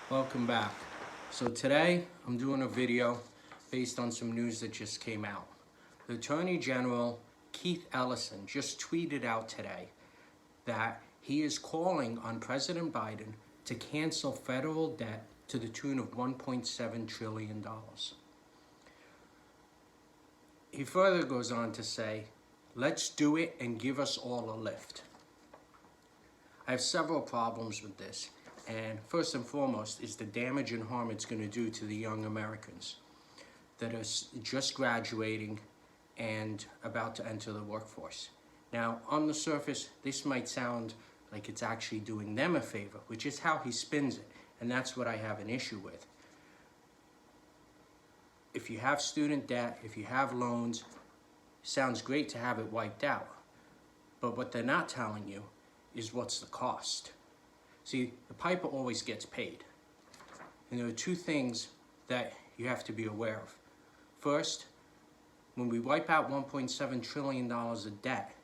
Welcome back. So today I'm doing a video based on some news that just came out. The Attorney General Keith Ellison just tweeted out today that he is calling on President Biden to cancel federal debt to the tune of $1.7 trillion. He further goes on to say, let's do it and give us all a lift. I have several problems with this. And first and foremost is the damage and harm it's going to do to the young Americans that are just graduating and about to enter the workforce. Now, on the surface, this might sound like it's actually doing them a favor, which is how he spins it, and that's what I have an issue with. If you have student debt, if you have loans, sounds great to have it wiped out. But what they're not telling you is what's the cost. See, the piper always gets paid. And there are two things that you have to be aware of. First, when we wipe out $1.7 trillion of debt,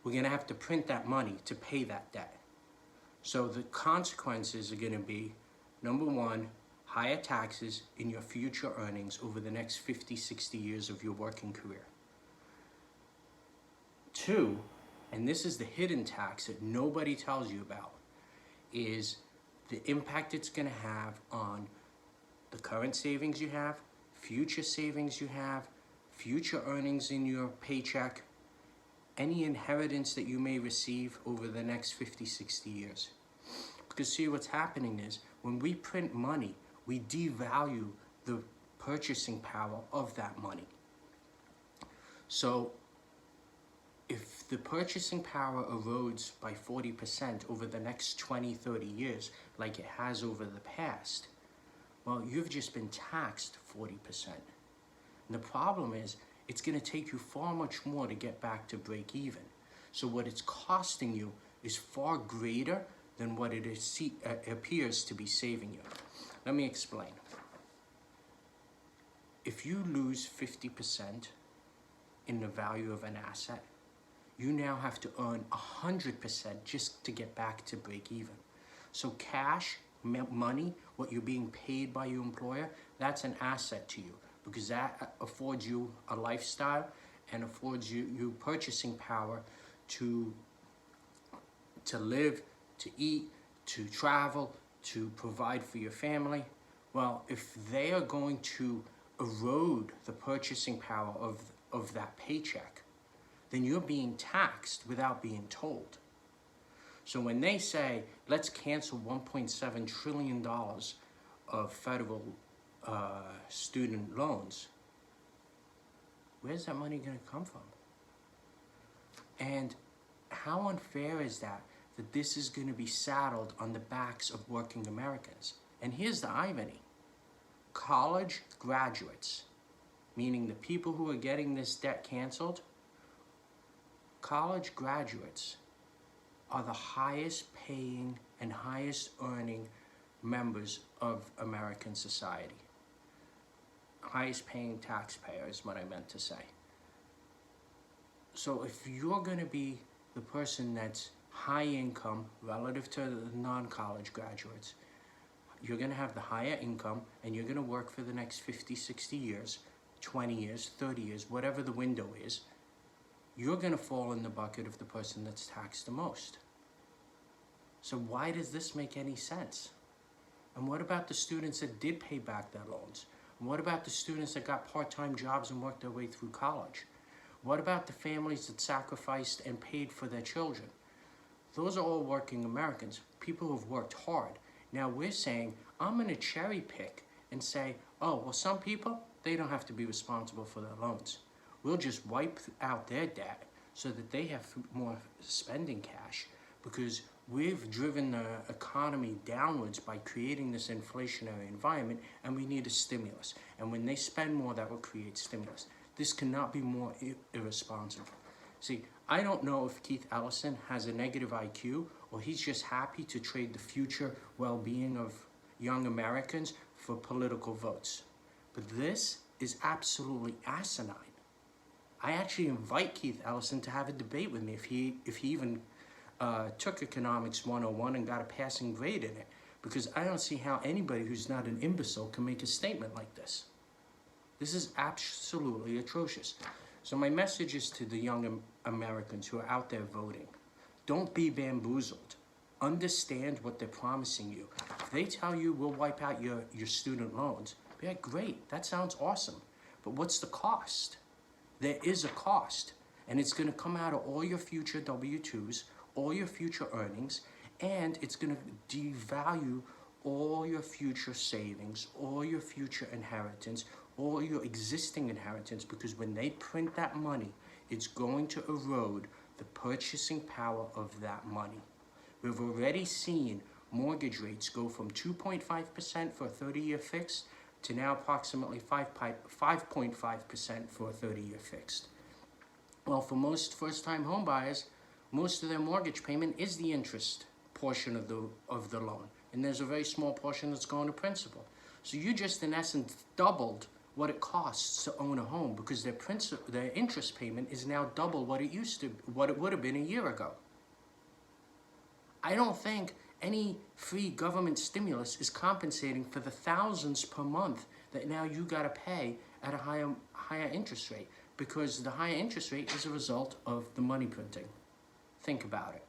we're going to have to print that money to pay that debt. So the consequences are going to be, number one, higher taxes in your future earnings over the next 50, 60 years of your working career. Two, and this is the hidden tax that nobody tells you about, is the impact it's going to have on the current savings you have, future savings you have, future earnings in your paycheck, any inheritance that you may receive over the next 50, 60 years. Because see, what's happening is when we print money, we devalue the purchasing power of that money. So if the purchasing power erodes by 40% over the next 20, 30 years, like it has over the past, well, you've just been taxed 40%. And the problem is, it's going to take you far much more to get back to break even. So what it's costing you is far greater than what it appears to be saving you. Let me explain. If you lose 50% in the value of an asset, you now have to earn 100% just to get back to break even. So cash, money, what you're being paid by your employer, that's an asset to you because that affords you a lifestyle and affords you purchasing power to live, to eat, to travel, to provide for your family. Well, if they are going to erode the purchasing power of that paycheck, then you're being taxed without being told. So when they say, let's cancel $1.7 trillion of federal student loans, where's that money going to come from? And how unfair is that this is going to be saddled on the backs of working Americans? And here's the irony. College graduates, meaning the people who are getting this debt canceled, college graduates are the highest paying and highest earning members of American society. Highest paying taxpayer is what I meant to say. So if you're going to be the person that's high income relative to the non-college graduates, you're going to have the higher income and you're going to work for the next 50, 60 years, 20 years, 30 years, whatever the window is, you're going to fall in the bucket of the person that's taxed the most. So why does this make any sense? And what about the students that did pay back their loans? And what about the students that got part-time jobs and worked their way through college? What about the families that sacrificed and paid for their children? Those are all working Americans, people who've worked hard. Now we're saying, I'm going to cherry pick and say, oh, well, some people, they don't have to be responsible for their loans. We'll just wipe out their debt so that they have more spending cash because we've driven the economy downwards by creating this inflationary environment and we need a stimulus. And when they spend more, that will create stimulus. This cannot be more irresponsible. See, I don't know if Keith Ellison has a negative IQ or he's just happy to trade the future well-being of young Americans for political votes. But this is absolutely asinine. I actually invite Keith Ellison to have a debate with me if he even took Economics 101 and got a passing grade in it. because I don't see how anybody who's not an imbecile can make a statement like this. This is absolutely atrocious. So my message is to the young Americans who are out there voting. Don't be bamboozled. Understand what they're promising you. If they tell you we'll wipe out your student loans, be like, great, that sounds awesome. But what's the cost? There is a cost. And it's going to come out of all your future W-2s, all your future earnings, and it's going to devalue all your future savings, all your future inheritance, all your existing inheritance, because when they print that money, it's going to erode the purchasing power of that money. We've already seen mortgage rates go from 2.5% for a 30-year fixed to now approximately 5.5% for a 30-year fixed. Well, for most first-time home buyers, most of their mortgage payment is the interest portion of the loan, and there's a very small portion that's going to principal. So you just, in essence, doubled what it costs to own a home, because their interest payment is now double what it would have been a year ago. I don't think any free government stimulus is compensating for the thousands per month that now you got to pay at a higher interest rate, because the higher interest rate is a result of the money printing. Think about it.